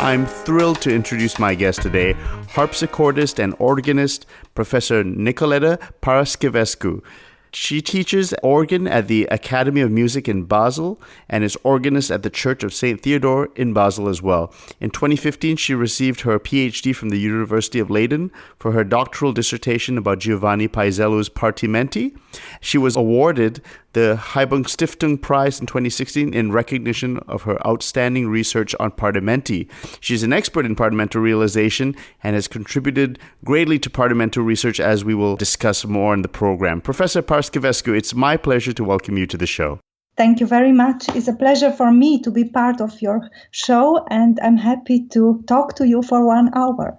I'm thrilled to introduce my guest today, harpsichordist and organist, Professor Nicoleta Paraschivescu. She teaches organ at the Academy of Music in Basel and is organist at the Church of St. Theodore in Basel as well. In 2015, she received her PhD from the University of Leiden for her doctoral dissertation about Giovanni Paisiello's Partimenti. She was awarded the Heibung-Stiftung Prize in 2016 in recognition of her outstanding research on partimenti. She's an expert in partimental realization and has contributed greatly to partimental research, as we will discuss more in the program. Professor Paraschivescu, it's my pleasure to welcome you to the show. Thank you very much. It's a pleasure for me to be part of your show, and I'm happy to talk to you for 1 hour.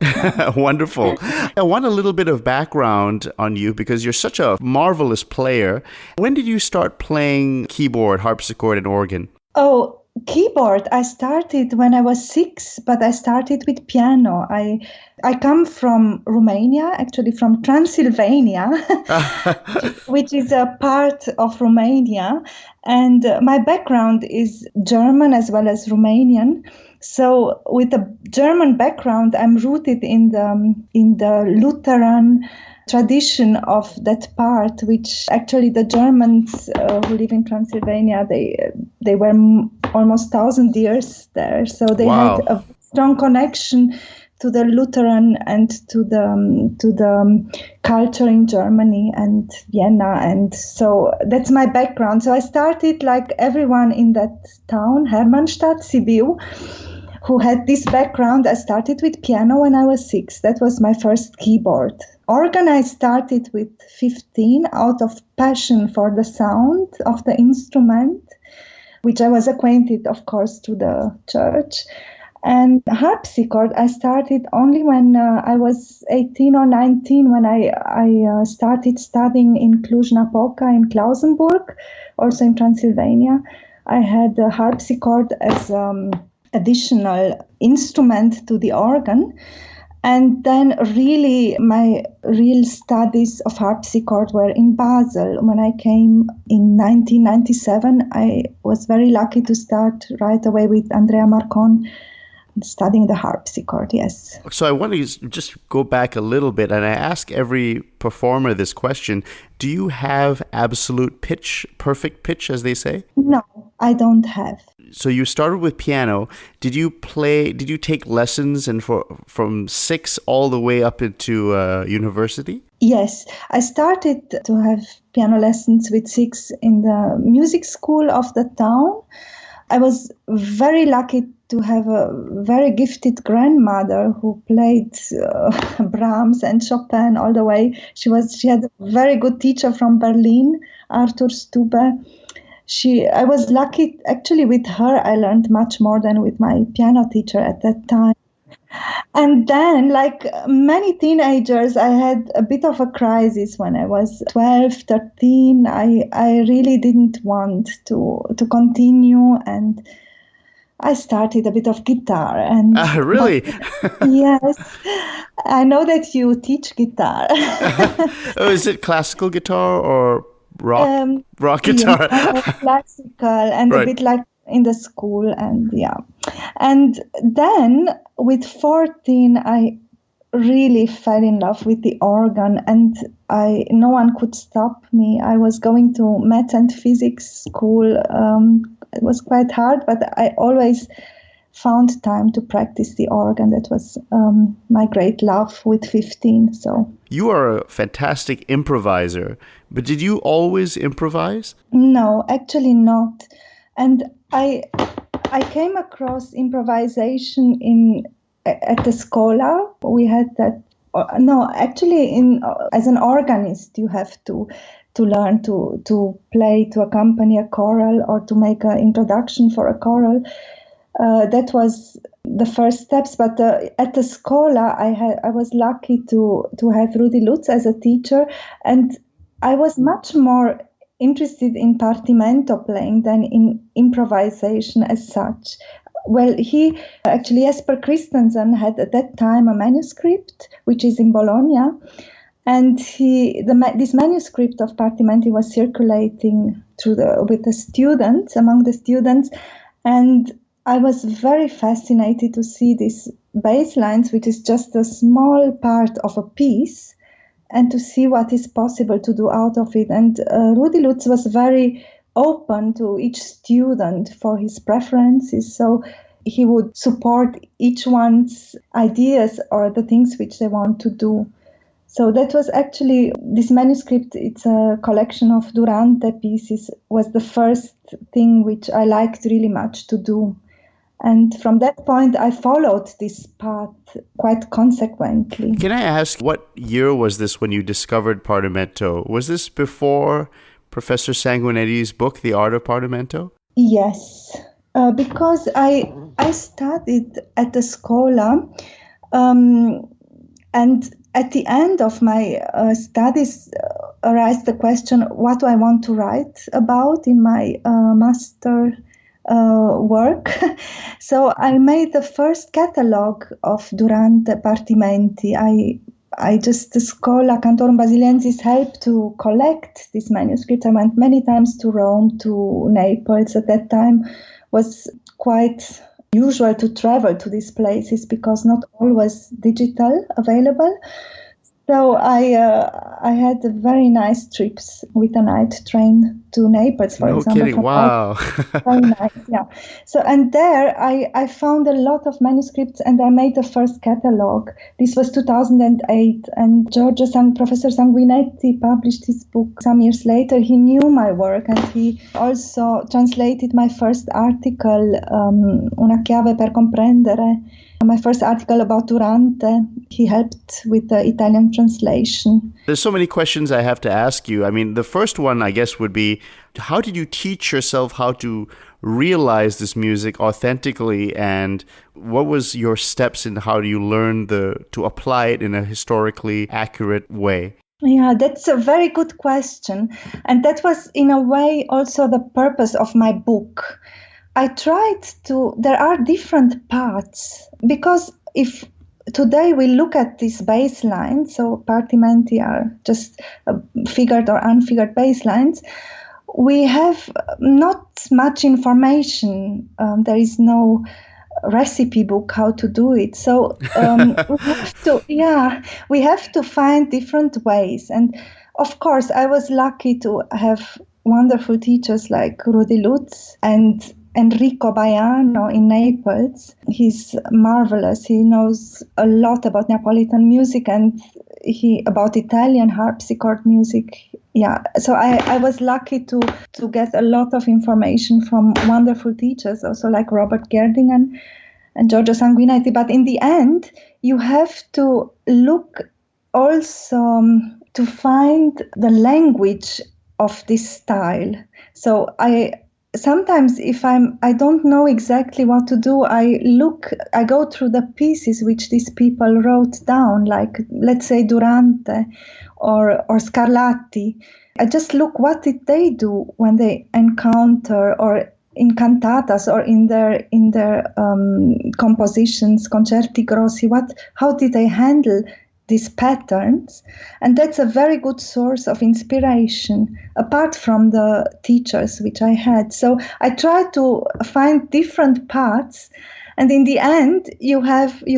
Wonderful. I want a little bit of background on you because you're such a marvelous player. When did you start playing keyboard, harpsichord, and organ? Oh, keyboard. I started when I was 6, but I started with piano. I come from Romania, actually from Transylvania, which is a part of Romania. And my background is German as well as Romanian. So with a German background, I'm rooted in the Lutheran tradition of that part, which actually the Germans who live in Transylvania, they were almost 1,000 years there. So they had a strong connection to the Lutheran and to the culture in Germany and Vienna. And so that's my background. So I started like everyone in that town, Hermannstadt, Sibiu, who had this background. I started with piano when I was 6. That was my first keyboard. Organ I started with 15 out of passion for the sound of the instrument, which I was acquainted, of course, to the church. And harpsichord, I started only when I was 18 or 19, when I started studying in Cluj-Napoca in Klausenburg, also in Transylvania. I had a harpsichord as additional instrument to the organ. And then really my real studies of harpsichord were in Basel. When I came in 1997, I was very lucky to start right away with Andrea Marcon, studying the harpsichord, yes. So I want to just go back a little bit, and I ask every performer this question. Do you have absolute pitch, perfect pitch, as they say? No, I don't have. So you started with piano. Did you take lessons and from 6 all the way up into university? Yes, I started to have piano lessons with 6 in the music school of the town. I was very lucky to have a very gifted grandmother who played Brahms and Chopin all the way. She had a very good teacher from Berlin, Arthur Stube. I was lucky, actually with her I learned much more than with my piano teacher at that time. And then, like many teenagers, I had a bit of a crisis when I was 12, 13. I really didn't want to continue, and I started a bit of guitar. And really? Yes. I know that you teach guitar. Oh, is it classical guitar or rock guitar? Yeah, classical and right. A bit like in the school, and yeah. And then with 14, I really fell in love with the organ, and no one could stop me. I was going to math and physics school. It was quite hard, but I always found time to practice the organ. That was my great love with 15. So you are a fantastic improviser, but did you always improvise? No, actually not. And I came across improvisation at the Schola. We had that. No, actually, as an organist, you have to learn to play, to accompany a choral, or to make an introduction for a choral. That was the first steps. But at the Schola, I was lucky to have Lutz as a teacher, and I was much more interested in partimento playing than in improvisation as such. Well, Jesper Christensen had at that time a manuscript, which is in Bologna, and this manuscript of Partimenti was circulating among the students, and I was very fascinated to see these bass lines, which is just a small part of a piece, and to see what is possible to do out of it. And Rudi Lutz was very open to each student for his preferences. So he would support each one's ideas or the things which they want to do. So that was actually, this manuscript, it's a collection of Durante pieces, was the first thing which I liked really much to do. And from that point, I followed this path quite consequently. Can I ask, what year was this when you discovered Partimento? Was this before Professor Sanguineti's book, The Art of Partimento? Yes, because I studied at the Scola, and at the end of my studies arose the question, what do I want to write about in my master work? So I made the first catalogue of Durante Partimenti. The Scola Cantorum Basiliensis helped to collect these manuscripts. I went many times to Rome, to Naples. At that time was quite usual to travel to these places because not all was digital available. So I had very nice trips with a night train to Naples, for example. No kidding, wow. Very nice, yeah. So, and there I found a lot of manuscripts and I made the first catalogue. This was 2008, and Professor Sanguineti published his book some years later. He knew my work and he also translated my first article, Una chiave per comprendere, my first article about Durante. He helped with the Italian translation. There's so many questions I have to ask you. I mean, the first one, I guess, would be, how did you teach yourself how to realize this music authentically, and what was your steps in how do you learn to apply it in a historically accurate way? Yeah, that's a very good question. And that was, in a way, also the purpose of my book. There are different parts, because if today we look at this bass line, so partimenti are just figured or unfigured bass lines, we have not much information. There is no recipe book how to do it. So we have to find different ways. And of course, I was lucky to have wonderful teachers like Rudi Lutz and Enrico Baiano in Naples. He's marvelous. He knows a lot about Neapolitan music and about Italian harpsichord music. Yeah, so I was lucky to get a lot of information from wonderful teachers, also like Robert Gerdingen and Giorgio Sanguinetti. But in the end, you have to look also to find the language of this style. So sometimes if I don't know exactly what to do, I go through the pieces which these people wrote down, like let's say Durante or Scarlatti. I just look, what did they do when they encounter, or in cantatas or in their compositions, concerti grossi, how did they handle these patterns? And that's a very good source of inspiration, apart from the teachers which I had. So I try to find different paths, and in the end, you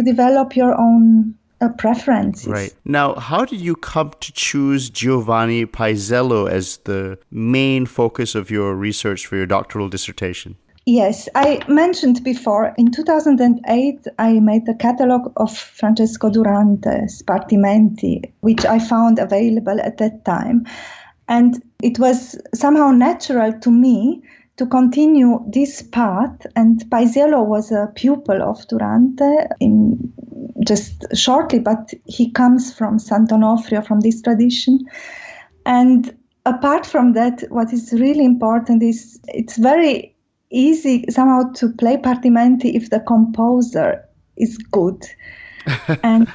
develop your own preferences. Right. Now, how did you come to choose Giovanni Paisiello as the main focus of your research for your doctoral dissertation? Yes, I mentioned before, in 2008, I made the catalogue of Francesco Durante's Partimenti, which I found available at that time. And it was somehow natural to me to continue this path. And Paisiello was a pupil of Durante just shortly, but he comes from Sant'Onofrio, from this tradition. And apart from that, what is really important is it's very easy somehow to play Partimenti if the composer is good. And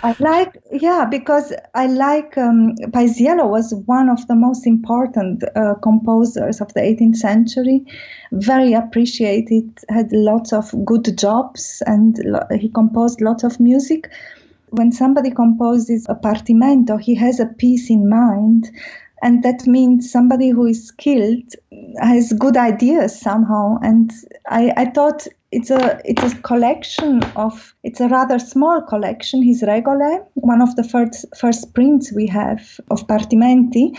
because Paisiello was one of the most important composers of the 18th century, very appreciated, had lots of good jobs, and he composed lots of music. When somebody composes a Partimento, he has a piece in mind. And that means somebody who is skilled has good ideas somehow. And I thought it's a collection it's a rather small collection, his regole, one of the first prints we have of Partimenti,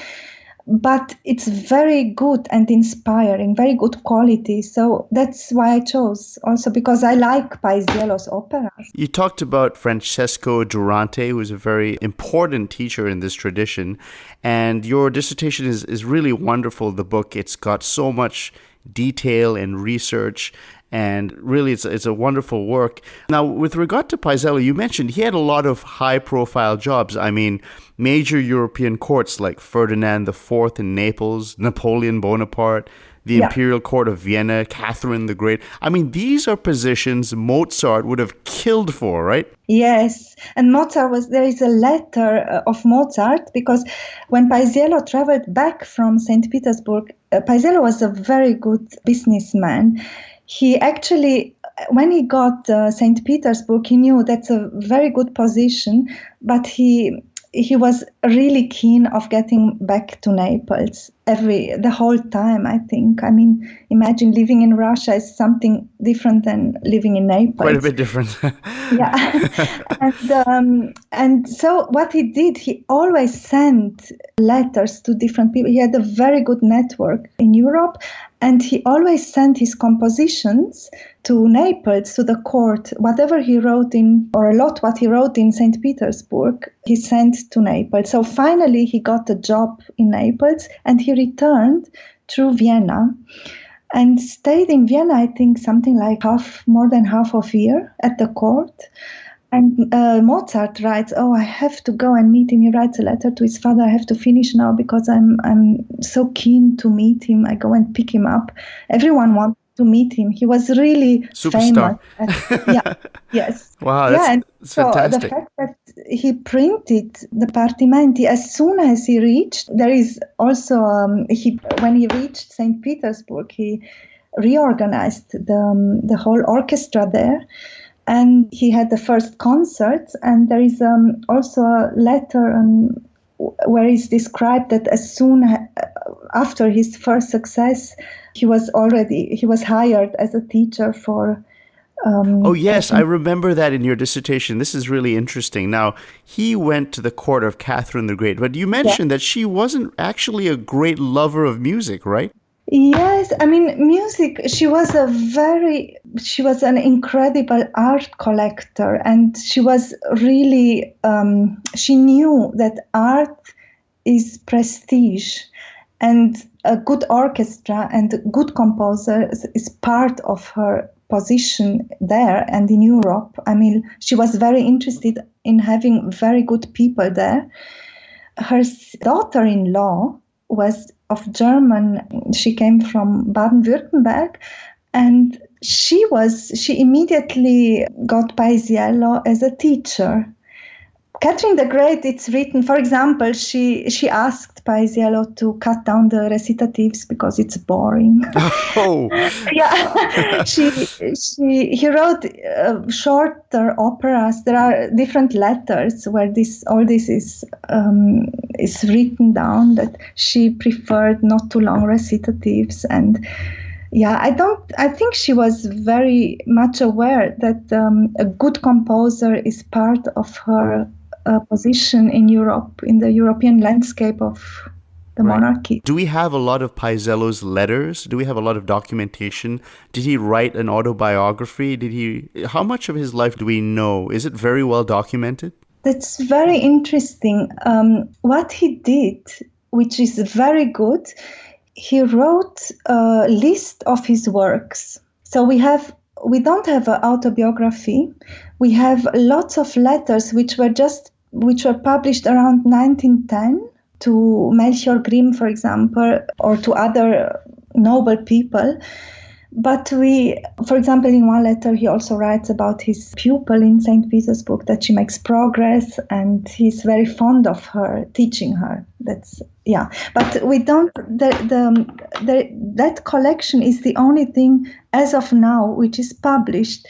but it's very good and inspiring, very good quality. So that's why I chose, also because I like Paisiello's operas. You talked about Francesco Durante, who is a very important teacher in this tradition, and your dissertation is really wonderful, the book. It's got so much detail and research, and really it's a wonderful work. Now, with regard to Paisiello, you mentioned he had a lot of high-profile jobs. I mean, major European courts like Ferdinand IV in Naples, Napoleon Bonaparte, the Imperial Court of Vienna, Catherine the Great. I mean, these are positions Mozart would have killed for, right? Yes, and there is a letter of Mozart, because when Paisiello traveled back from St. Petersburg, Paisiello was a very good businessman. He actually, when he got St. Petersburg, he knew that's a very good position, but he was really keen of getting back to Naples the whole time, I think. I mean, imagine living in Russia is something different than living in Naples. Quite a bit different. And so what he did, he always sent letters to different people. He had a very good network in Europe, and he always sent his compositions to Naples, to the court. Whatever he wrote or a lot what he wrote in St. Petersburg, he sent to Naples. So finally he got a job in Naples, and he returned through Vienna and stayed in Vienna, I think something like more than half of a year at the court. And Mozart writes, I have to go and meet him. He writes a letter to his father, I have to finish now because I'm so keen to meet him. I go and pick him up. Everyone wants to meet him. He was really superstar. Famous. Yes. Wow, that's fantastic. The fact that he printed the Partimenti as soon as he reached, there is also, when he reached St. Petersburg, he reorganized the whole orchestra there. And he had the first concert, and there is also a letter where it's described that as soon after his first success, he was hired as a teacher for. I remember that in your dissertation. This is really interesting. Now, he went to the court of Catherine the Great, but you mentioned that she wasn't actually a great lover of music, right? Yes, I mean, music, she was an incredible art collector, and she was really, she knew that art is prestige, and a good orchestra and a good composer is part of her position there and in Europe. I mean, she was very interested in having very good people there. Her daughter-in-law was of German. She came from Baden-Württemberg, and she immediately got Paisiello as a teacher. Catherine the Great, it's written, for example, she asked Paisiello to cut down the recitatives because it's boring. Oh. Yeah, he wrote shorter operas. There are different letters where all this is written down, that she preferred not too long recitatives. And yeah, I think she was very much aware that a good composer is part of her position in Europe, in the European landscape of the monarchy. Do we have a lot of Paisiello's letters? Do we have a lot of documentation? Did he write an autobiography? How much of his life do we know? Is it very well documented? That's very interesting. What he did, which is very good, he wrote a list of his works. So we don't have an autobiography. We have lots of letters which were published around 1910 to Melchior Grimm, for example, or to other noble people. But for example, in one letter, he also writes about his pupil in St. Petersburg, that she makes progress, and he's very fond of her, teaching her. But we don't, that collection is the only thing as of now which is published.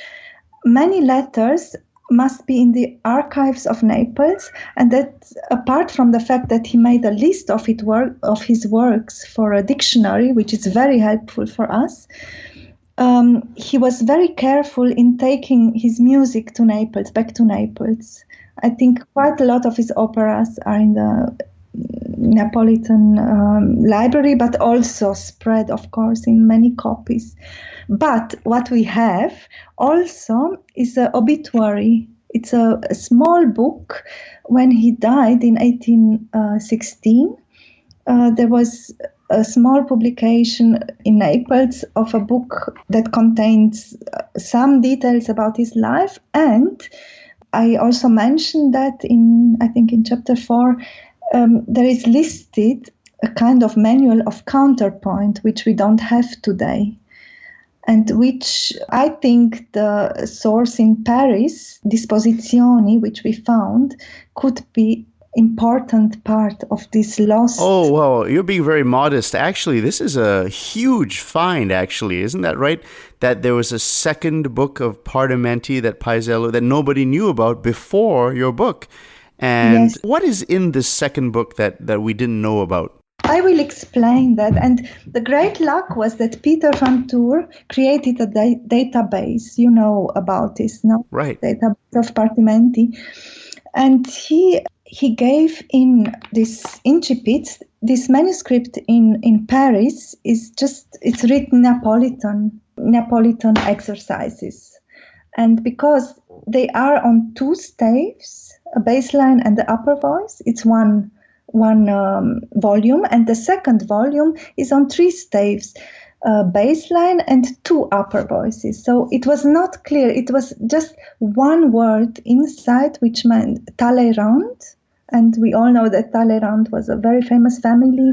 Many letters must be in the archives of Naples, and that, apart from the fact that he made a list of his works for a dictionary, which is very helpful for us, he was very careful in taking his music to Naples, back to Naples. I think quite a lot of his operas are in the Napolitan library, but also spread, of course, in many copies. But what we have also is an obituary. It's a small book. When he died in 1816, there was a small publication in Naples of a book that contains some details about his life. And I also mentioned that I think in chapter 4, there is listed a kind of manual of counterpoint, which we don't have today, and which I think the source in Paris, Disposizioni, which we found, could be important part of this lost. Oh, well, you're being very modest. Actually, this is a huge find, actually. Isn't that right? That there was a second book of Partimenti that Paisiello, that nobody knew about before your book. And Yes. What is in this second book that we didn't know about? I will explain that. And the great luck was that Peter van Toor created a database. You know about this, no? Right. Database of Partimenti. And he gave in this incipit, this manuscript in Paris it's written Napolitan exercises. And because they are on two staves, a bass line and the upper voice, it's one volume, and the second volume is on three staves, bass line and two upper voices. So it was not clear. It was just one word inside, which meant Talleyrand, and we all know that Talleyrand was a very famous family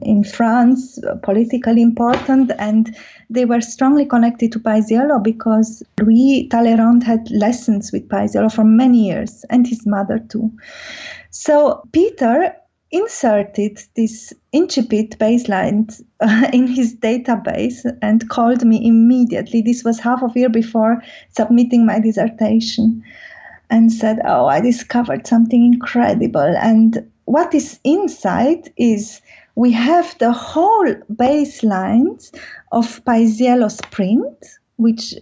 in France, politically important, and they were strongly connected to Paisiello because Louis Talleyrand had lessons with Paisiello for many years, and his mother too. So Peter inserted this incipit bass lines in his database and called me immediately. This was half a year before submitting my dissertation, and said, "Oh, I discovered something incredible." And what is inside is we have the whole bass lines of Paisiello's print, which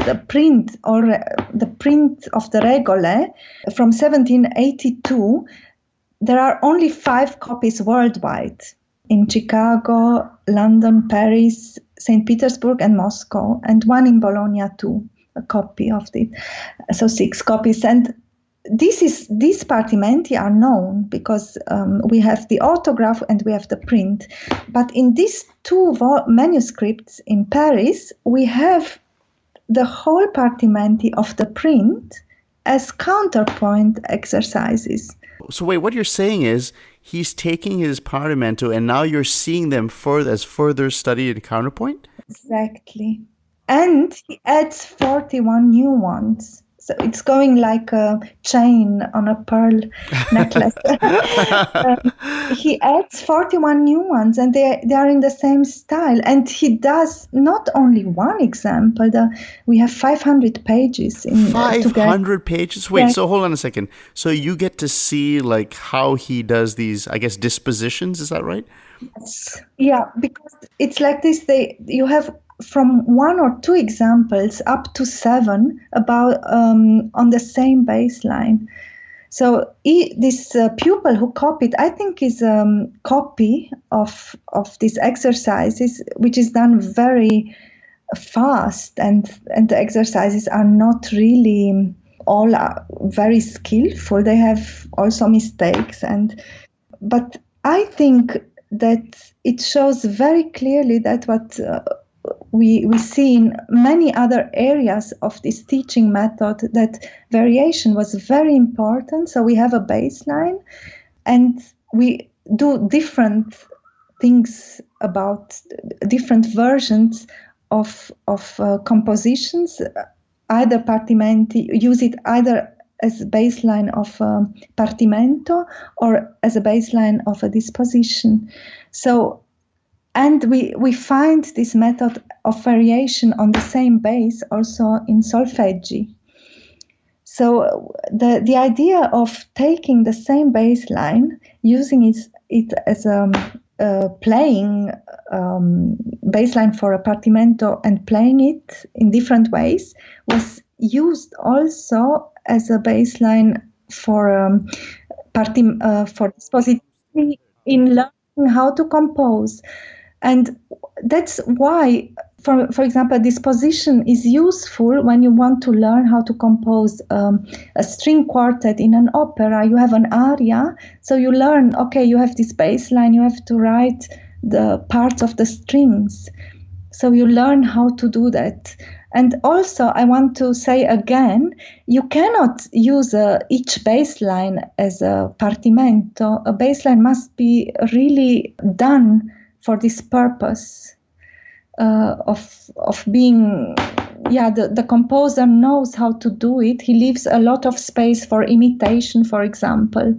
the print of the Regole from 1782. There are only 5 copies worldwide in Chicago, London, Paris, St. Petersburg, and Moscow, and one in Bologna too, a copy of it. So 6 copies. And these partimenti are known because we have the autograph and we have the print. But in these 2 manuscripts in Paris, we have the whole partimenti of the print as counterpoint exercises. So wait, what you're saying is he's taking his partimento and now you're seeing them as further study in counterpoint? Exactly. And he adds 41 new ones. So it's going like a chain on a pearl necklace. He adds 41 new ones, and they are in the same style. And he does not only one example. We have 500 pages. 500 pages? Wait, Yeah. So hold on a second. So you get to see like how he does these, I guess, dispositions. Is that right? Yes. Yeah, because it's like this. You have from 1 or 2 examples up to 7 about on the same bass line. So this pupil who copied, I think, is a copy of these exercises, which is done very fast, and the exercises are not really all very skillful. They have also mistakes, but I think that it shows very clearly that what we see in many other areas of this teaching method, that variation was very important. So we have a baseline, and we do different things about different versions of compositions. Either partimenti, use it either as a baseline of partimento or as a baseline of a disposition. So, and we find this method of variation on the same bass also in solfeggi. So the idea of taking the same bass line, using it as a playing bass line for a partimento and playing it in different ways was used also as a bass line for dispositivity in learning how to compose. And that's why, for example, this position is useful when you want to learn how to compose a string quartet in an opera. You have an aria, so you learn, okay, you have this bass line, you have to write the parts of the strings. So you learn how to do that. And also, I want to say again, you cannot use each bass line as a partimento. A bass line must be really done for this purpose of being, the composer knows how to do it. He leaves a lot of space for imitation, for example,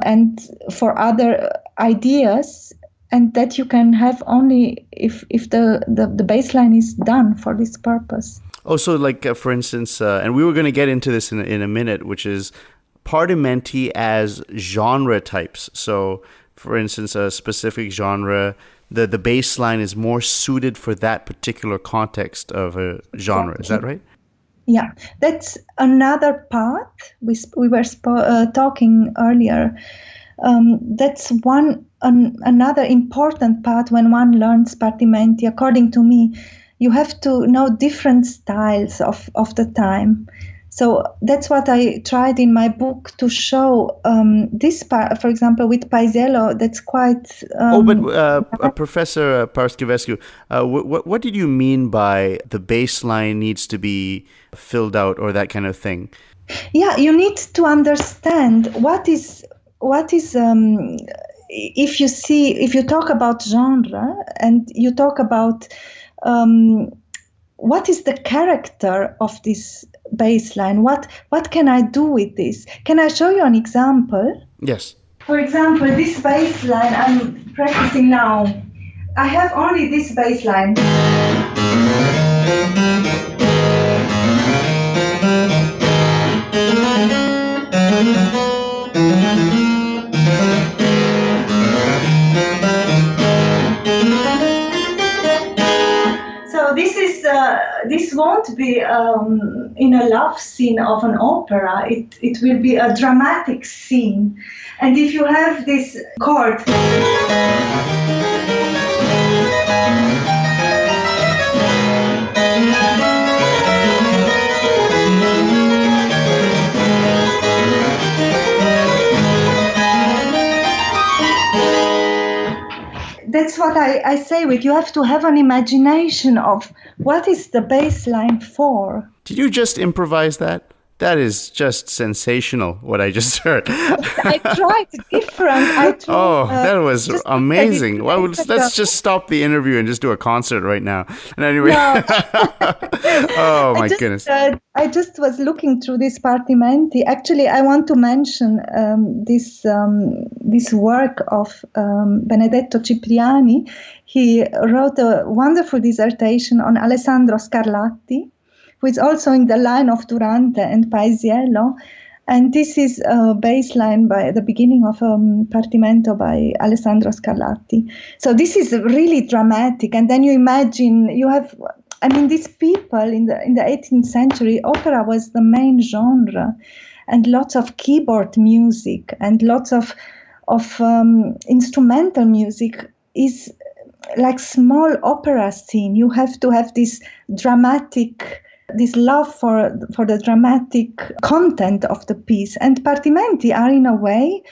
and for other ideas, and that you can have only if the bass line is done for this purpose. Oh, so like, for instance, and we were going to get into this in a minute, which is partimenti as genre types. So, for instance, a specific genre, the bass line is more suited for that particular context of a genre. Is that right? Yeah, that's another part we were talking earlier. That's another important part when one learns partimenti. According to me, you have to know different styles of the time. So that's what I tried in my book to show. This part, for example, with Paisiello, that's quite... Professor Paraschivescu, what did you mean by the bass line needs to be filled out or that kind of thing? Yeah, you need to understand what is if you talk about genre and you talk about what is the character of this bass line, what can I do with this? Can I show you an example? Yes. For example, this bass line I'm practicing now, I have only this bass line. So this won't be in a love scene of an opera. It will be a dramatic scene. And if you have this chord, that's what I say with you have to have an imagination of what is the bass line for. Did you just improvise that? That is just sensational, what I just heard. I tried different. That was amazing. Let's just stop the interview and just do a concert right now. And anyway, no. Oh my goodness. I just was looking through this partimenti. Actually, I want to mention this work of Benedetto Cipriani. He wrote a wonderful dissertation on Alessandro Scarlatti, who is also in the line of Durante and Paisiello. And this is a bass line by the beginning of Partimento by Alessandro Scarlatti. So this is really dramatic. And then you imagine these people in the 18th century, opera was the main genre, and lots of keyboard music and lots of instrumental music is like small opera scene. You have to have this love for the dramatic content of the piece. And partimenti are in a way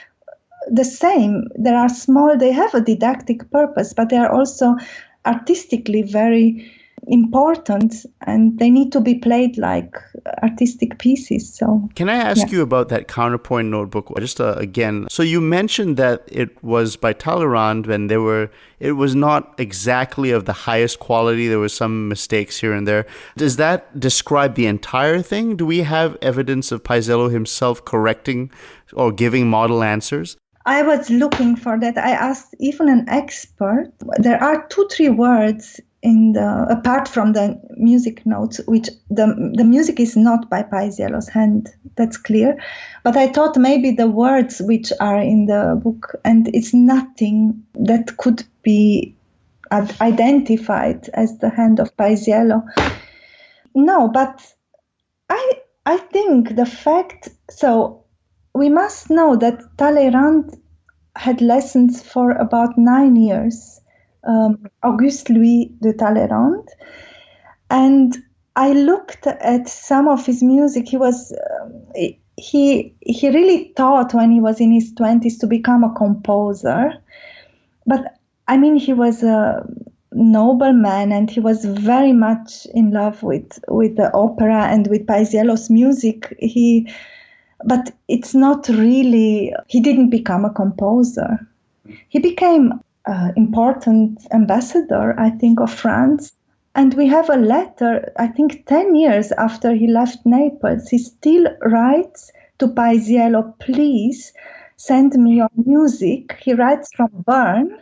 the same. They have a didactic purpose, but they are also artistically very important, and they need to be played like artistic pieces. So, can I ask you about that counterpoint notebook? Just again, so you mentioned that it was by Talleyrand, and it was not exactly of the highest quality. There were some mistakes here and there. Does that describe the entire thing? Do we have evidence of Paisiello himself correcting or giving model answers? I was looking for that. I asked even an expert. There are 2-3 words apart from the music notes, which the music is not by Paisiello's hand, that's clear. But I thought maybe the words which are in the book, and it's nothing that could be identified as the hand of Paisiello. No, but I think the fact, so we must know that Talleyrand had lessons for about 9 years. Auguste Louis de Talleyrand, and I looked at some of his music. He was he really thought when he was in his 20s to become a composer, but I mean he was a nobleman and he was very much in love with the opera and with Paisiello's music. But it's not really. He didn't become a composer. He became important ambassador, I think, of France. And we have a letter, I think 10 years after he left Naples, he still writes to Paisiello, please send me your music. He writes from Bern.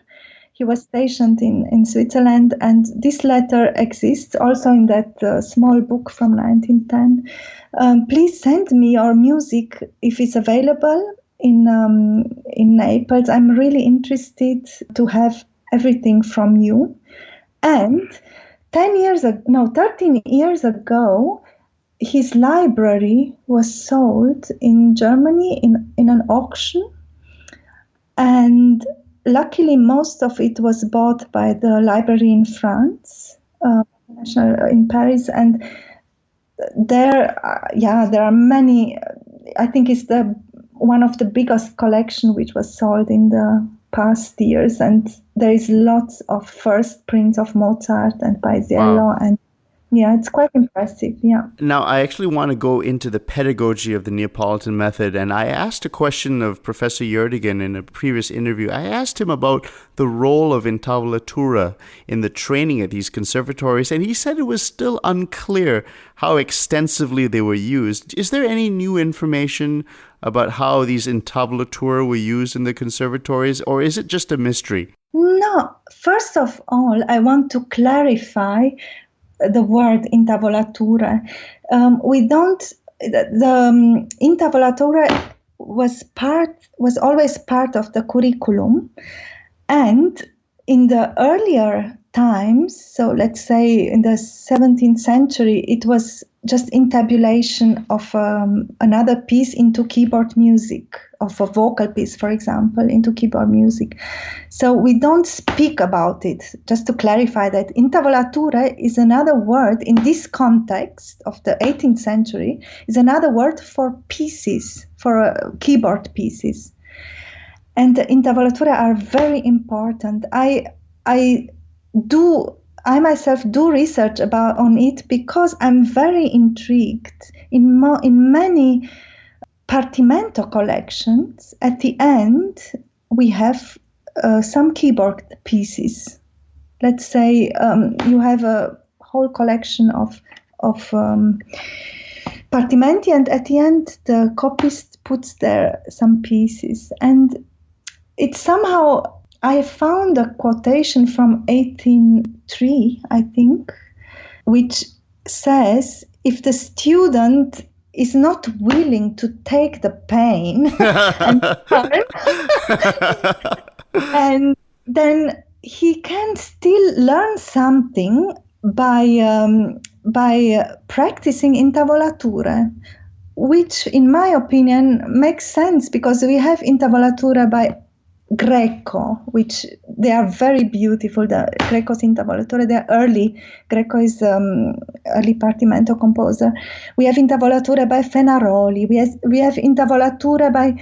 He was stationed in Switzerland, and this letter exists also in that small book from 1910. Please send me your music if it's available in Naples. I'm really interested to have everything from you. And 13 years ago, his library was sold in Germany in an auction. And luckily, most of it was bought by the library in France, in Paris. And there are many. I think it's one of the biggest collection which was sold in the past years, and there is lots of first prints of Mozart and Paisiello. Wow. And yeah, it's quite impressive. Yeah. Now, I actually want to go into the pedagogy of the Neapolitan method, and I asked a question of Professor Yerdigan in a previous interview. I asked him about the role of intavolature in the training at these conservatories, and he said it was still unclear how extensively they were used. Is there any new information about how these intavolature were used in the conservatories, or is it just a mystery? No. First of all, I want to clarify the word intavolature. The intavolature was always part of the curriculum, and in the earlier times, so let's say in the 17th century, it was just intabulation of another piece into keyboard music, of a vocal piece, for example, into keyboard music. So we don't speak about it. Just to clarify that intavolature is another word in this context of the 18th century, is another word for pieces, for keyboard pieces. And the intavolature are very important. I myself do research on it because I'm very intrigued. In many partimento collections, at the end we have some keyboard pieces. Let's say you have a whole collection of partimenti, and at the end the copyist puts there some pieces. And it's somehow, I found a quotation from 1803, I think, which says, if the student is not willing to take the pain and then he can still learn something by practicing intavolature, which in my opinion makes sense, because we have intavolature by Greco, which they are very beautiful. The Greco's intavolature, they are early. Greco is early partimento composer. We have intavolature by Fenaroli. We have intavolature by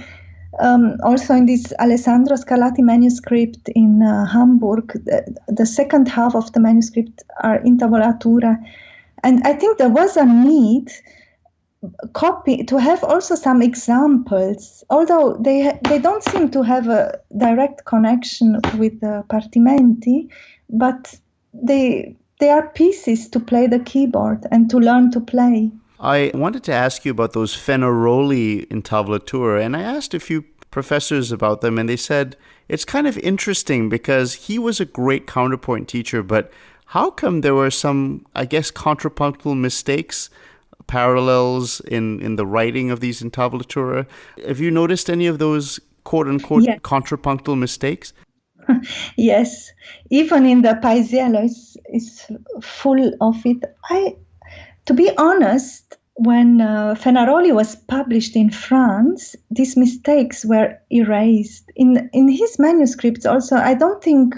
also in this Alessandro Scarlatti manuscript in Hamburg. The second half of the manuscript are intavolature, and I think there was a need to have also some examples, although they don't seem to have a direct connection with the partimenti, but they are pieces to play the keyboard and to learn to play. I wanted to ask you about those Fenaroli intavolature, and I asked a few professors about them, and they said it's kind of interesting because he was a great counterpoint teacher, but How come there were some, I guess, contrapunctal mistakes, parallels in the writing of these intavolature? Have you noticed any of those quote-unquote Yes. contrapunctal mistakes? Yes, even in the Paisiello is full of it. To be honest, when Fenaroli was published in France, these mistakes were erased. In his manuscripts also, I don't think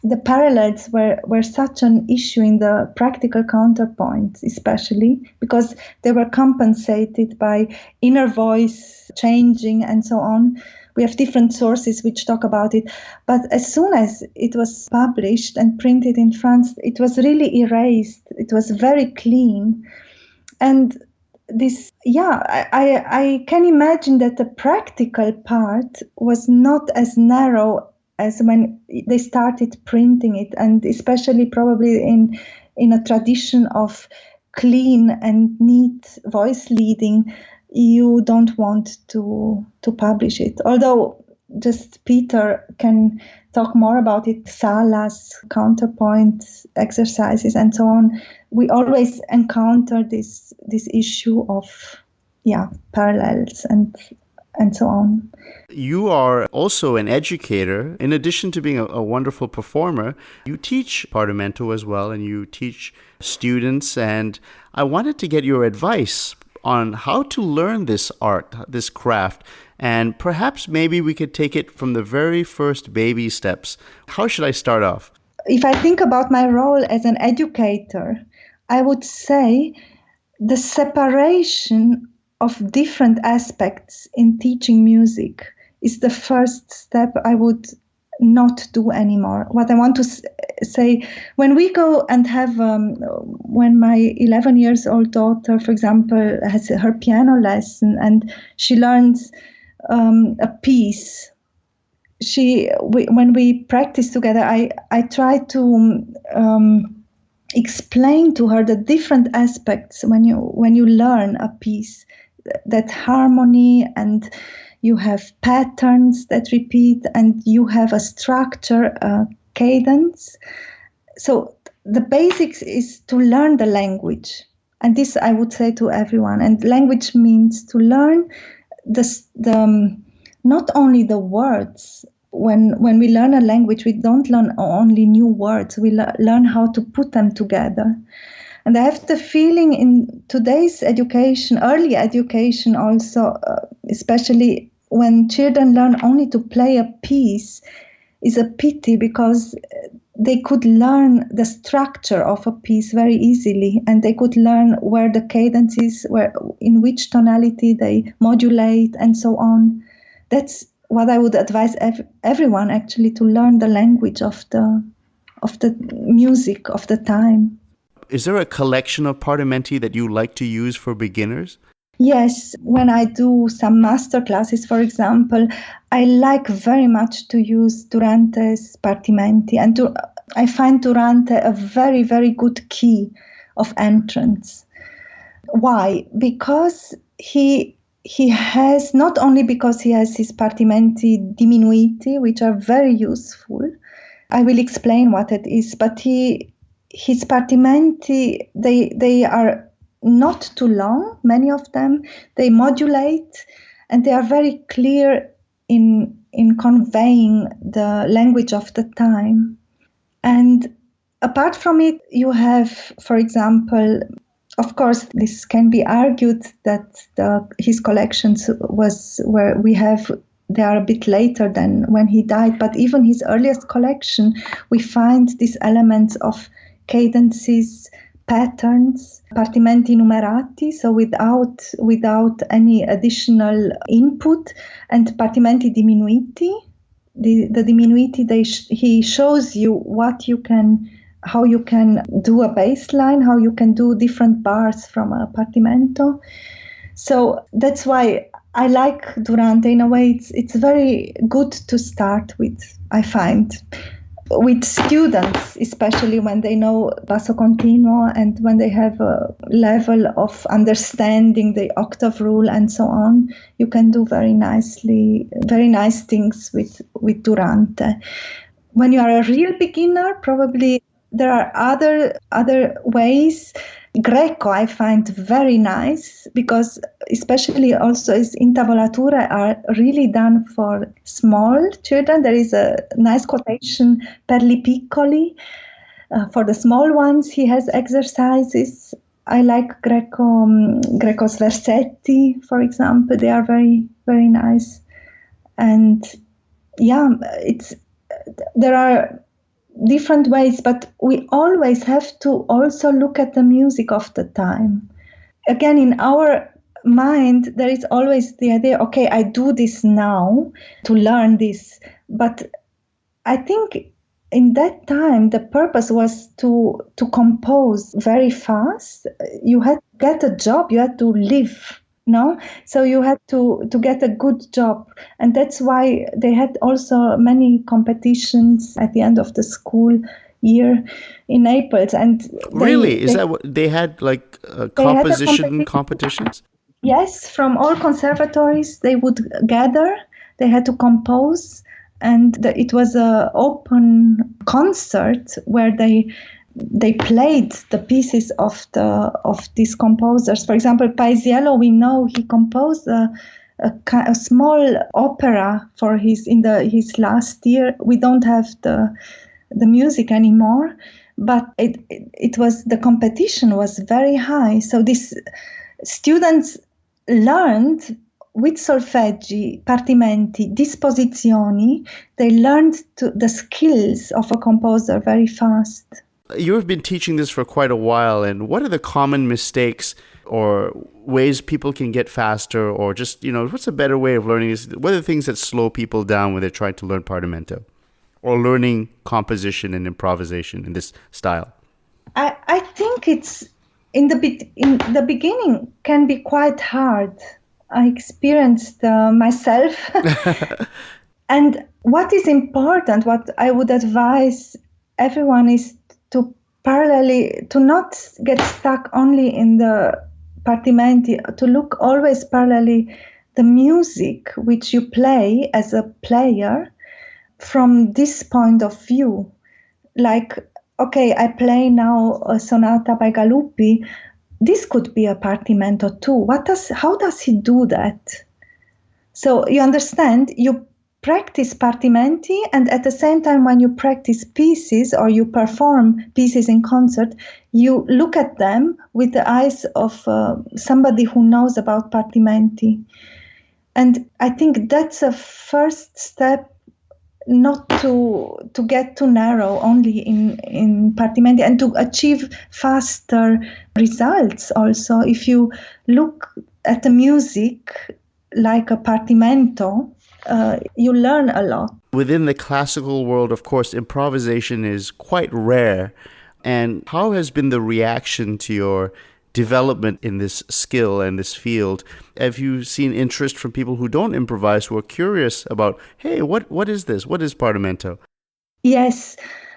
the parallels were such an issue in the practical counterpoints, especially because they were compensated by inner voice changing and so on. We have different sources which talk about it. But as soon as it was published and printed in France, it was really erased. It was very clean. And this, I can imagine that the practical part was not as narrow as when they started printing it, and especially probably in a tradition of clean and neat voice leading, you don't want to publish it. Although just Peter can talk more about it, salas, counterpoint exercises, and so on. We always encounter this issue of parallels and so on. You are also an educator. In addition to being a wonderful performer, you teach Partimento as well, and you teach students. And I wanted to get your advice on how to learn this art, this craft, and perhaps maybe we could take it from the very first baby steps. How should I start off? If I think about my role as an educator, I would say the separation of different aspects in teaching music is the first step I would not do anymore. What I want to say, when we go and have, when my 11 years old daughter, for example, has her piano lesson and she learns a piece, when we practice together, I try to explain to her the different aspects when you learn a piece, that harmony, and you have patterns that repeat, and you have a structure, a cadence. So the basics is to learn the language. And this I would say to everyone. And language means to learn not only the words. When we learn a language, we don't learn only new words. We learn how to put them together. And I have the feeling in today's education, early education also, especially when children learn only to play a piece, is a pity, because they could learn the structure of a piece very easily, and they could learn where the cadence is, in which tonality they modulate, and so on. That's what I would advise everyone, actually, to learn the language of the music of the time. Is there a collection of partimenti that you like to use for beginners? Yes, when I do some master classes, for example, I like very much to use Durante's Partimenti, and I find Durante a very, very good key of entrance. Why? Because he has, not only because he has his Partimenti Diminuiti, which are very useful, I will explain what it is, but his Partimenti, they are not too long, many of them. They modulate, and they are very clear in conveying the language of the time. And apart from it, you have, for example, of course, this can be argued that his collections they are a bit later than when he died, but even his earliest collection, we find these elements of cadences, patterns, partimenti numerati, so without any additional input, and partimenti diminuiti. The diminuiti, he shows you how you can do a bass line, how you can do different bars from a partimento. So that's why I like Durante. In a way, it's very good to start with, I find. With students, especially when they know basso continuo and when they have a level of understanding the octave rule and so on, you can do very nice things with Durante. When you are a real beginner, probably there are other ways. Greco I find very nice, because especially also his intavolature are really done for small children. There is a nice quotation, per li piccoli. For the small ones, he has exercises. I like Greco's versetti, for example. They are very, very nice. And yeah, there are different ways, but we always have to also look at the music of the time. Again, in our mind, there is always the idea, okay, I do this now to learn this. But I think in that time, the purpose was to compose very fast. You had to get a job, you had to live. No, so you had to get a good job, and that's why they had also many competitions at the end of the school year in Naples. And is that what they had, like composition competitions? Yes, from all conservatories they would gather. They had to compose, and it was an open concert where they played the pieces of these composers. For example, Paisiello, we know he composed a small opera for his last year. We don't have the music anymore, but it was, the competition was very high. So these students learned with solfeggi, partimenti, disposizioni. They learned the skills of a composer very fast. You have been teaching this for quite a while, and what are the common mistakes or ways people can get faster, or just, what's a better way of learning this? What are the things that slow people down when they're trying to learn partimento or learning composition and improvisation in this style? I think it's in the beginning can be quite hard. I experienced myself. And what is important, what I would advise everyone is to not get stuck only in the partimenti, to look always parallelly the music which you play as a player from this point of view. Like, okay, I play now a sonata by Galuppi. This could be a partimento too. How does he do that? So you understand, you practice partimenti, and at the same time when you practice pieces or you perform pieces in concert, you look at them with the eyes of somebody who knows about partimenti. And I think that's a first step, not to get too narrow only in partimenti, and to achieve faster results also. If you look at the music like a partimento, you learn a lot. Within the classical world, of course, improvisation is quite rare. And how has been the reaction to your development in this skill and this field? Have you seen interest from people who don't improvise, who are curious about, hey, what is this? What is partimento? Yes,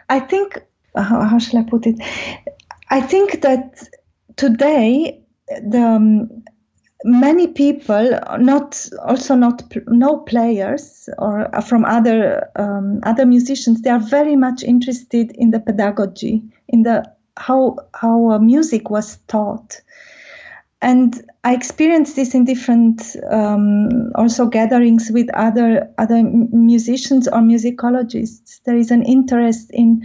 I think, how shall I put it? I think that today many people, no players or from other musicians, they are very much interested in the pedagogy, in the how music was taught. And I experienced this in different also gatherings with other musicians or musicologists. There is an interest in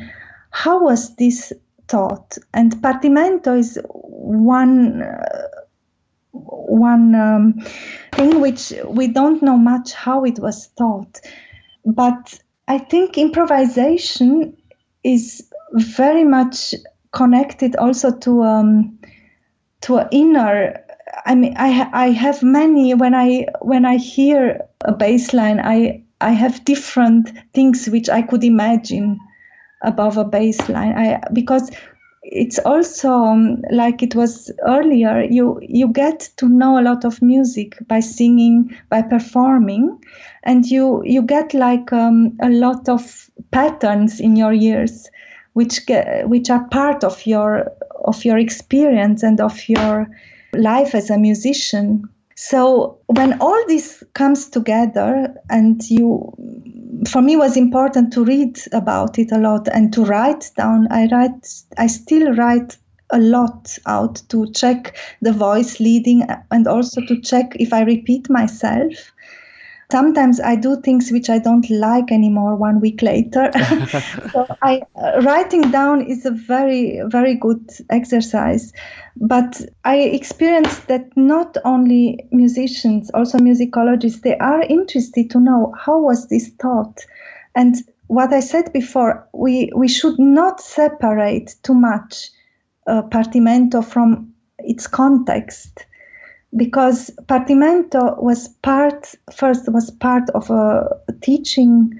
how was this taught, and partimento is one thing which we don't know much how it was taught. But I think improvisation is very much connected also to an inner. I mean, I have many, when I hear a bass line, I have different things which I could imagine above a bass line. Because it's also like it was earlier, you get to know a lot of music by singing, by performing, and you get like a lot of patterns in your ears which are part of your experience and of your life as a musician. So when all this comes together and you for me, it was important to read about it a lot and to write down. I still write a lot out to check the voice leading and also to check if I repeat myself. Sometimes I do things which I don't like anymore 1 week later. So writing down is a very, very good exercise. But I experienced that not only musicians, also musicologists, they are interested to know how was this taught. And what I said before, we should not separate too much partimento from its context. Because partimento was part of a teaching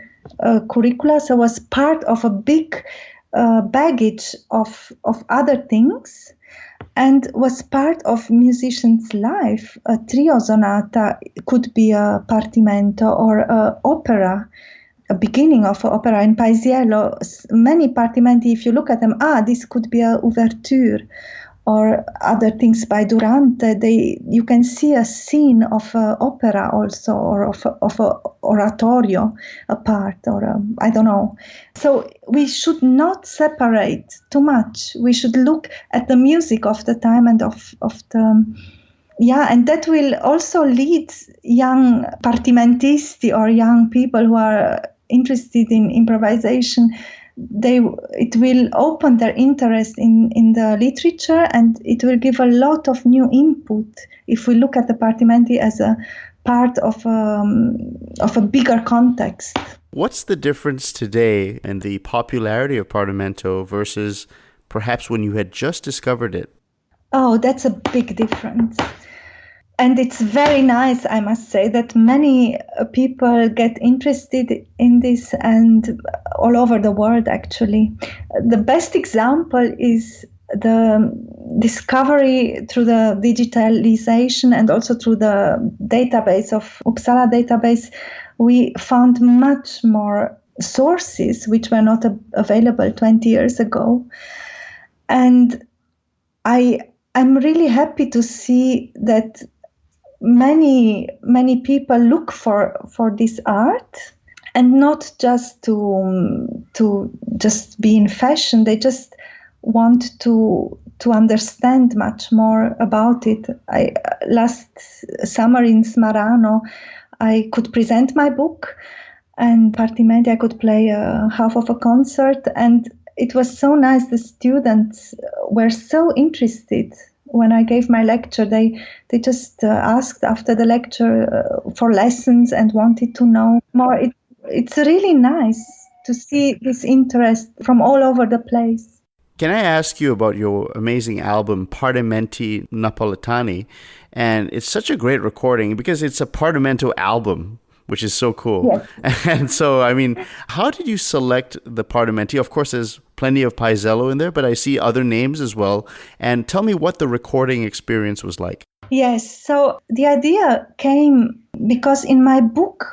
curricula, so was part of a big baggage of other things, and was part of musician's life. A trio sonata could be a partimento or an opera, a beginning of an opera. In Paisiello, many partimenti, if you look at them, this could be an ouverture. Or other things by Durante, you can see a scene of an opera also, or of a oratorio, a part, or I don't know. So we should not separate too much. We should look at the music of the time and of the. And that will also lead young partimentisti or young people who are interested in improvisation. It will open their interest in the literature, and it will give a lot of new input if we look at the partimenti as a part of a bigger context. What's the difference today in the popularity of partimento versus perhaps when you had just discovered it? Oh, that's a big difference. And it's very nice, I must say, that many people get interested in this, and all over the world, actually. The best example is the discovery through the digitalization and also through the database of Uppsala database. We found much more sources which were not available 20 years ago. And I'm really happy to see that many people look for this art, and not just to just be in fashion. They just want to understand much more about it. Last summer in Smarano, I could present my book, and Partimenti I could play half of a concert, and it was so nice. The students were so interested. When I gave my lecture, they just asked after the lecture for lessons and wanted to know more. It's really nice to see this interest from all over the place. Can I ask you about your amazing album, Partimenti Napoletani? And it's such a great recording because it's a partimento album, which is so cool. Yes. And so, I mean, how did you select the partimenti? Of course, there's plenty of Paisiello in there, but I see other names as well. And tell me what the recording experience was like. Yes, so the idea came because in my book,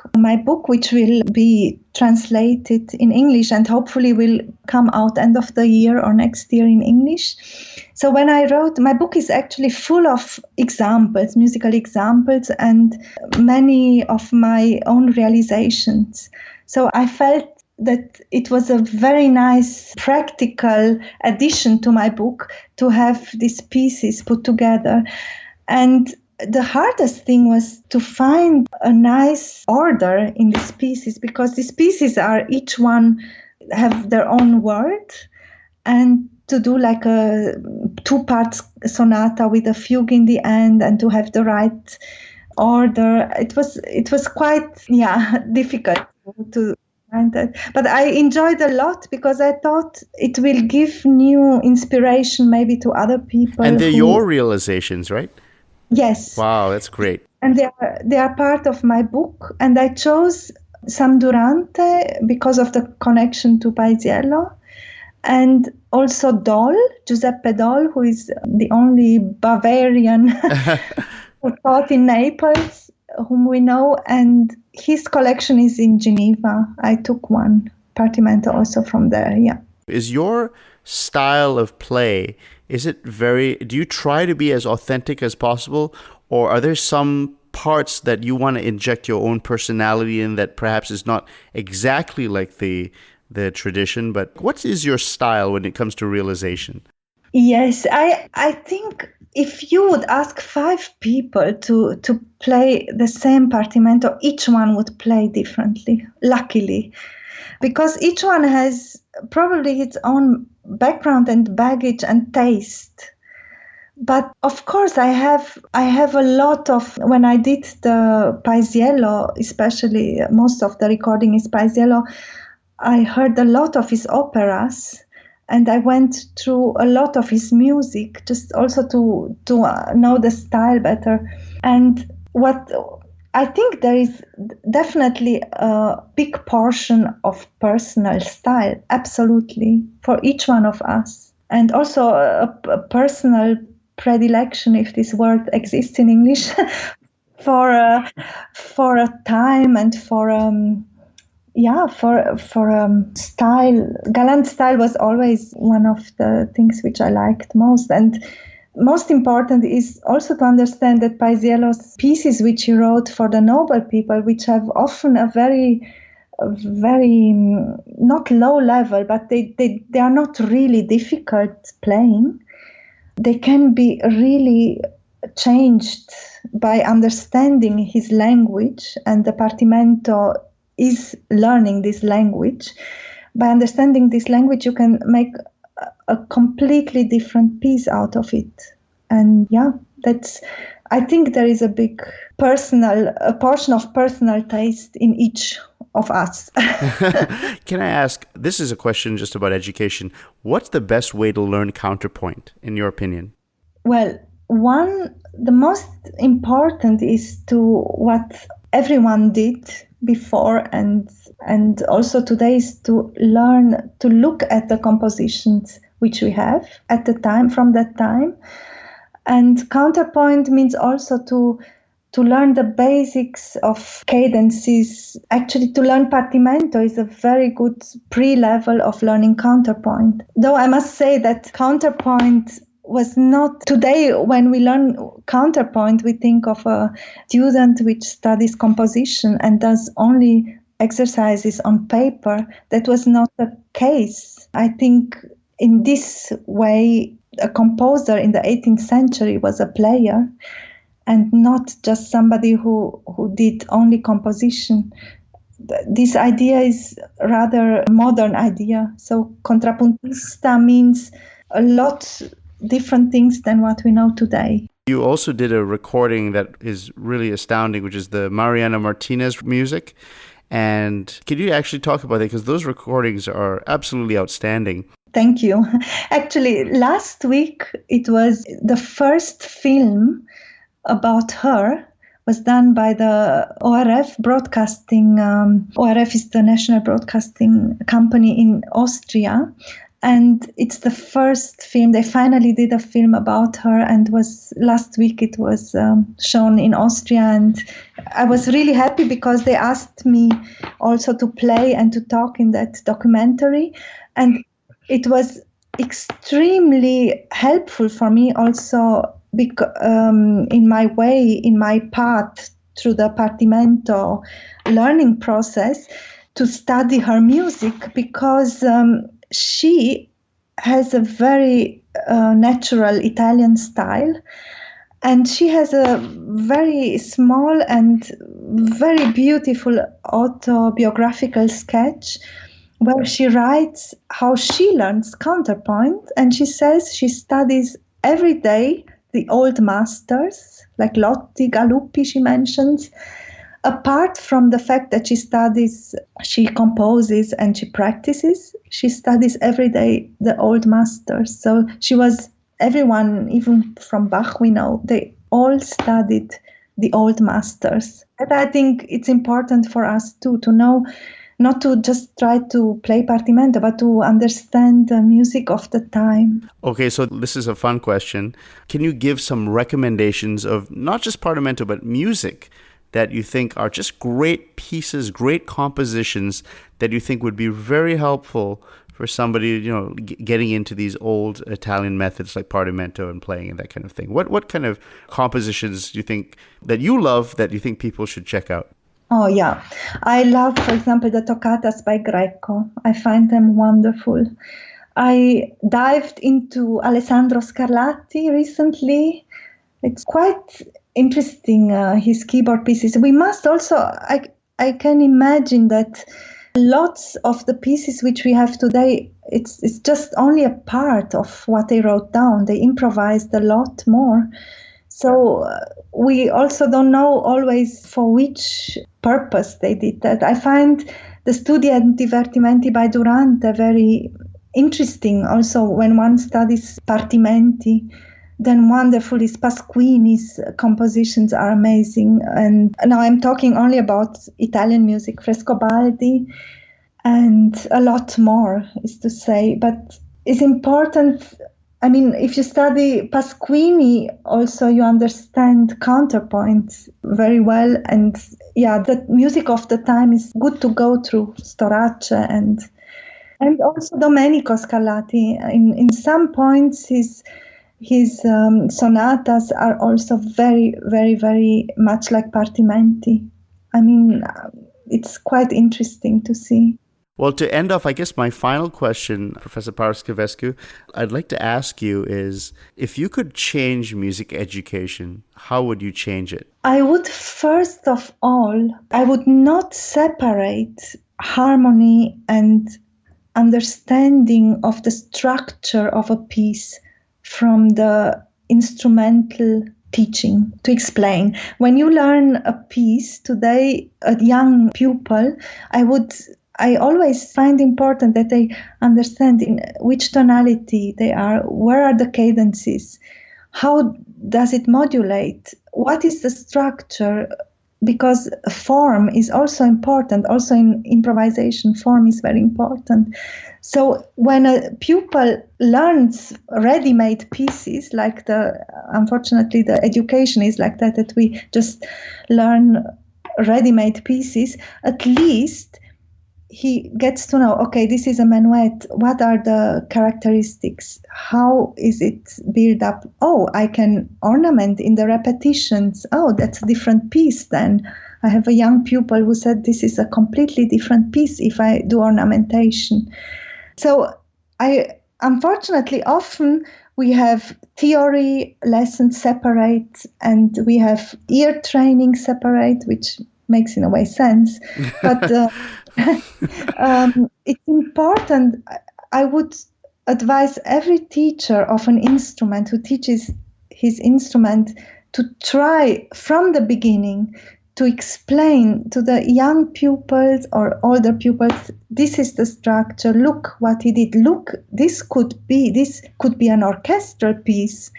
which will be translated in English and hopefully will come out end of the year or next year in English. So when I wrote, my book is actually full of examples, musical examples, and many of my own realizations. So I felt that it was a very nice practical addition to my book to have these pieces put together. And the hardest thing was to find a nice order in these pieces, because these pieces are each one have their own word, and to do like a 2-part sonata with a fugue in the end and to have the right order, it was quite difficult to find that. But I enjoyed a lot because I thought it will give new inspiration maybe to other people. And they're your realizations, right? Yes. Wow, that's great. And they are part of my book. And I chose some Durante because of the connection to Paisiello. And also Giuseppe Doll, who is the only Bavarian who taught in Naples, whom we know. And his collection is in Geneva. I took one partimento also from there, Is your style of play, do you try to be as authentic as possible, or are there some parts that you want to inject your own personality in that perhaps is not exactly like the tradition, but what is your style when it comes to realization? Yes, I think if you would ask 5 people to play the same partimento, each one would play differently, luckily, because each one has probably its own background and baggage and taste. But of course, I have a lot of, when I did the Paisiello, especially most of the recording is Paisiello, I heard a lot of his operas. And I went through a lot of his music, just also to know the style better. And what I think there is definitely a big portion of personal style, absolutely, for each one of us. And also a personal predilection, if this word exists in English, for a time and for style. Galant style was always one of the things which I liked most. And most important is also to understand that Paisiello's pieces which he wrote for the noble people, which have often a very not low level, but they are not really difficult playing. They can be really changed by understanding his language, and the partimento is learning this language. By understanding this language, you can make a completely different piece out of it. And I think there is a portion of personal taste in each of us. Can I ask, this is a question just about education. What's the best way to learn counterpoint, in your opinion? Well, the most important is to what everyone did before and also today is to learn to look at the compositions which we have at the time, from that time. And counterpoint means also to learn the basics of cadences. Actually, to learn partimento is a very good pre-level of learning counterpoint. Though I must say that counterpoint was not, today when we learn counterpoint, we think of a student which studies composition and does only exercises on paper. That was not the case. I think in this way, a composer in the 18th century was a player and not just somebody who did only composition. This idea is rather modern idea. So contrapuntista means a lot different things than what we know today. You also did a recording that is really astounding, which is the Mariana Martinez music. And could you actually talk about that? Because those recordings are absolutely outstanding. Thank you. Actually, last week, it was the first film about her was done by the ORF broadcasting. ORF is the national broadcasting company in Austria. And it's the first film. They finally did a film about her, and last week it was shown in Austria. And I was really happy because they asked me also to play and to talk in that documentary. And it was extremely helpful for me also in my path through the partimento learning process to study her music, because she has a very natural Italian style, and she has a very small and very beautiful autobiographical sketch where she writes how she learns counterpoint, and she says she studies every day the old masters, like Lotti, Galuppi she mentions. Apart from the fact that she composes and she practices, she studies every day the old masters. So everyone, even from Bach we know, they all studied the old masters. And I think it's important for us too to know, not to just try to play partimento, but to understand the music of the time. Okay, so this is a fun question. Can you give some recommendations of not just partimento, but music that you think are just great pieces, great compositions that you think would be very helpful for somebody, getting into these old Italian methods like partimento and playing and that kind of thing? What kind of compositions do you think that you love that you think people should check out? Oh, yeah. I love, for example, the toccatas by Greco. I find them wonderful. I dived into Alessandro Scarlatti recently. It's quite interesting, his keyboard pieces. We must also, I can imagine that lots of the pieces which we have today, it's just only a part of what they wrote down. They improvised a lot more. So we also don't know always for which purpose they did that. I find the Studi e Divertimenti by Durante very interesting also when one studies Partimenti. Then wonderful is Pasquini's compositions are amazing. And now I'm talking only about Italian music, Frescobaldi, and a lot more is to say. But it's important. I mean, if you study Pasquini, also you understand counterpoint very well. And yeah, the music of the time is good to go through Storace and also Domenico Scarlatti. In some points, his sonatas are also very, very, very much like Partimenti. I mean, it's quite interesting to see. Well, to end off, I guess my final question, Professor Paraschivescu, I'd like to ask you is, if you could change music education, how would you change it? I would, first of all, I would not separate harmony and understanding of the structure of a piece from the instrumental teaching. To explain, when you learn a piece today, a young pupil, I always find important that they understand in which tonality they are, where are the cadences, how does it modulate, what is the structure, because form is also important. Also in improvisation, form is very important. So when a pupil learns ready-made pieces, unfortunately the education is like that we just learn ready-made pieces, at least he gets to know, okay, this is a minuet. What are the characteristics? How is it built up? Oh, I can ornament in the repetitions. Oh, that's a different piece then. I have a young pupil who said this is a completely different piece if I do ornamentation. So unfortunately, often we have theory lessons separate and we have ear training separate, which makes in a way sense. But it's important. I would advise every teacher of an instrument who teaches his instrument to try from the beginning to explain to the young pupils or older pupils, this is the structure, look what he did, look, this could be an orchestral piece.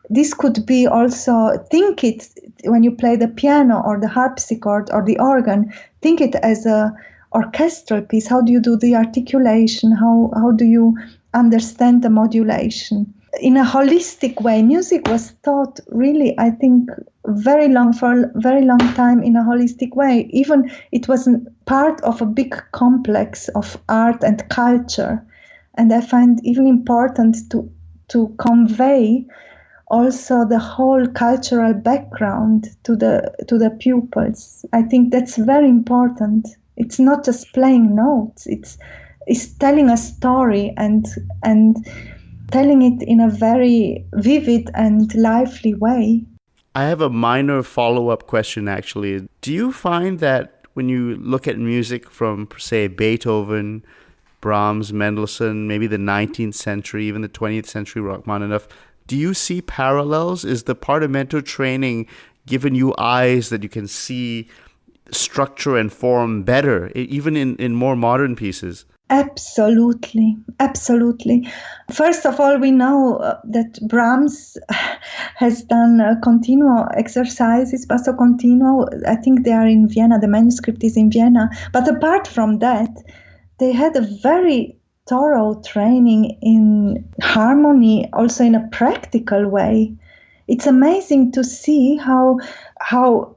This could be also, think it, when you play the piano or the harpsichord or the organ, think it as a orchestral piece. How do you do the articulation? How do you understand the modulation? In a holistic way, music was taught really, I think, for a very long time in a holistic way. Even it wasn't part of a big complex of art and culture. And I find even important to convey also the whole cultural background to the pupils. I think that's very important. It's not just playing notes. It's telling a story and telling it in a very vivid and lively way. I have a minor follow-up question, actually. Do you find that when you look at music from, say, Beethoven, Brahms, Mendelssohn, maybe the 19th century, even the 20th century, Rachmaninoff, do you see parallels? Is the Partimento training given you eyes that you can see structure and form better, even in more modern pieces? Absolutely. First of all, we know that Brahms has done continuo exercises, basso continuo. I think they are in Vienna. The manuscript is in Vienna. But apart from that, they had a very thorough training in harmony, also in a practical way. it's amazing to see how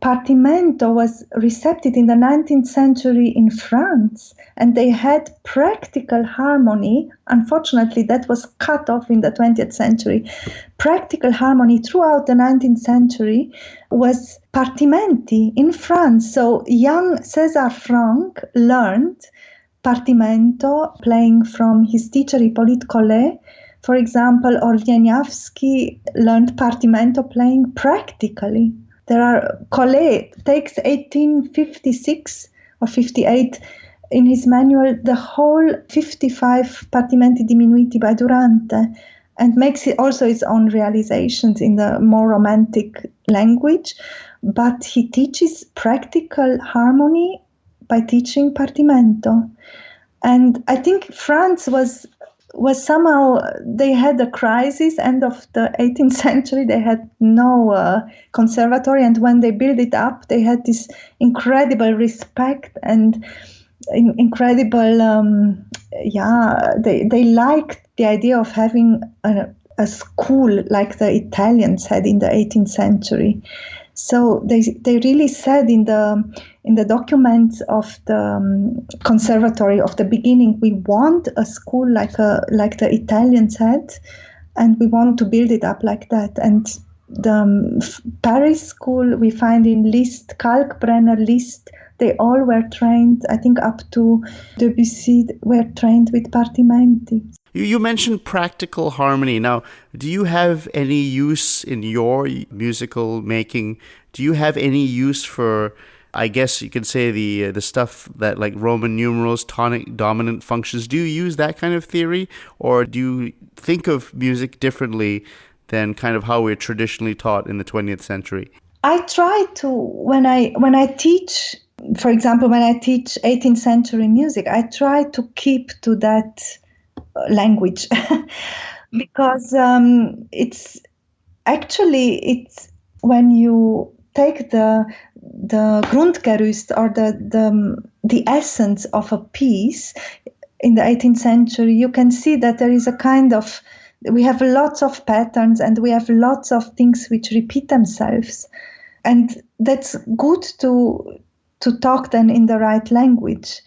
partimento was received in the 19th century in France, and they had practical harmony. Unfortunately, that was cut off in the 20th century. Practical harmony throughout the 19th century was partimenti in France. So young César Franck learned partimento playing from his teacher Hippolyte Collet. For example, Orlieniawski learned partimento playing practically. Collet takes 1856 or 58 in his manual the whole 55 partimenti diminuiti by Durante, and makes it also his own realizations in the more romantic language. But he teaches practical harmony by teaching partimento. And I think France was somehow, they had a crisis, end of the 18th century, they had no conservatory, and when they built it up, they had this incredible respect and incredible, they liked the idea of having a school like the Italians had in the 18th century. So they really said in the documents of the conservatory of the beginning, we want a school like the Italians had, and we want to build it up like that. And the Paris school we find in Liszt, Kalkbrenner, Liszt, they all were trained, I think up to Debussy, were trained with partimenti. You mentioned practical harmony. Now, do you have any use in your musical making? Do you have any use for, I guess you could say, the stuff that like Roman numerals, tonic, dominant functions? Do you use that kind of theory, or do you think of music differently than kind of how we're traditionally taught in the 20th century? I try to, when I teach, for example, when I teach 18th century music, I try to keep to that language because it's when you take the Grundgerüst or the essence of a piece in the 18th century, you can see that there is a kind of, we have lots of patterns and we have lots of things which repeat themselves, and that's good to talk then in the right language.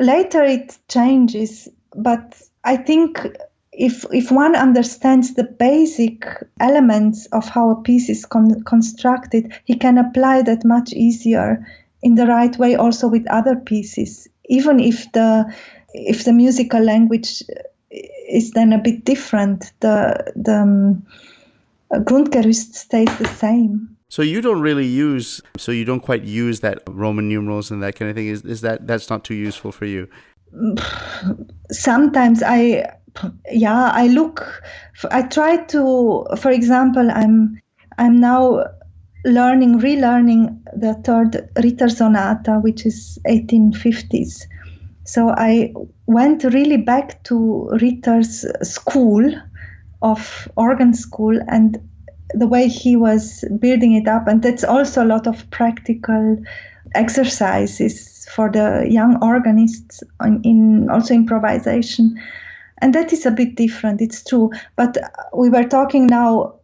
Later it changes, but I think if one understands the basic elements of how a piece is constructed, he can apply that much easier in the right way also with other pieces, even if the musical language is then a bit different. The Grundgerüst stays the same. So you don't quite use that Roman numerals and that kind of thing. Is that's not too useful for you? Sometimes I try to, for example, I'm now relearning the third Ritter Sonata, which is 1850s. So I went really back to Ritter's school of organ school and the way he was building it up, and that's also a lot of practical exercises for the young organists in also improvisation, and that is a bit different, it's true. But we were talking now,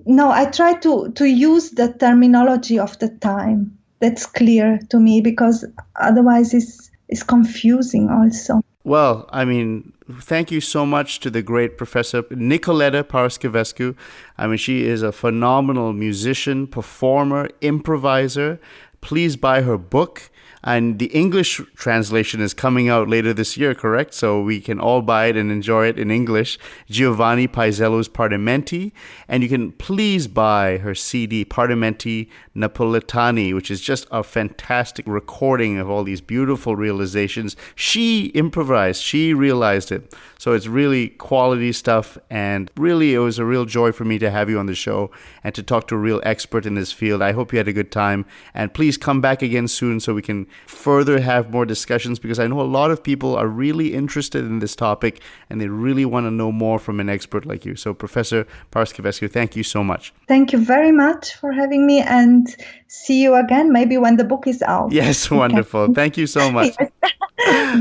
I try to use the terminology of the time. That's clear to me, because otherwise it's confusing also. Well, I mean, thank you so much to the great Professor Nicoleta Paraschivescu. I mean, she is a phenomenal musician, performer, improviser. Please buy her book. And the English translation is coming out later this year, correct? So we can all buy it and enjoy it in English. Giovanni Paisiello's Partimenti. And you can please buy her CD, Partimenti Napoletani, which is just a fantastic recording of all these beautiful realizations. She improvised. She realized it. So it's really quality stuff. And really, it was a real joy for me to have you on the show and to talk to a real expert in this field. I hope you had a good time. And please come back again soon so we can further have more discussions, because I know a lot of people are really interested in this topic and they really want to know more from an expert like you. So Professor Paraschivescu, thank you so much. Thank you very much for having me, and see you again maybe when the book is out. Yes, wonderful. Okay. Thank you so much.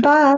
Bye.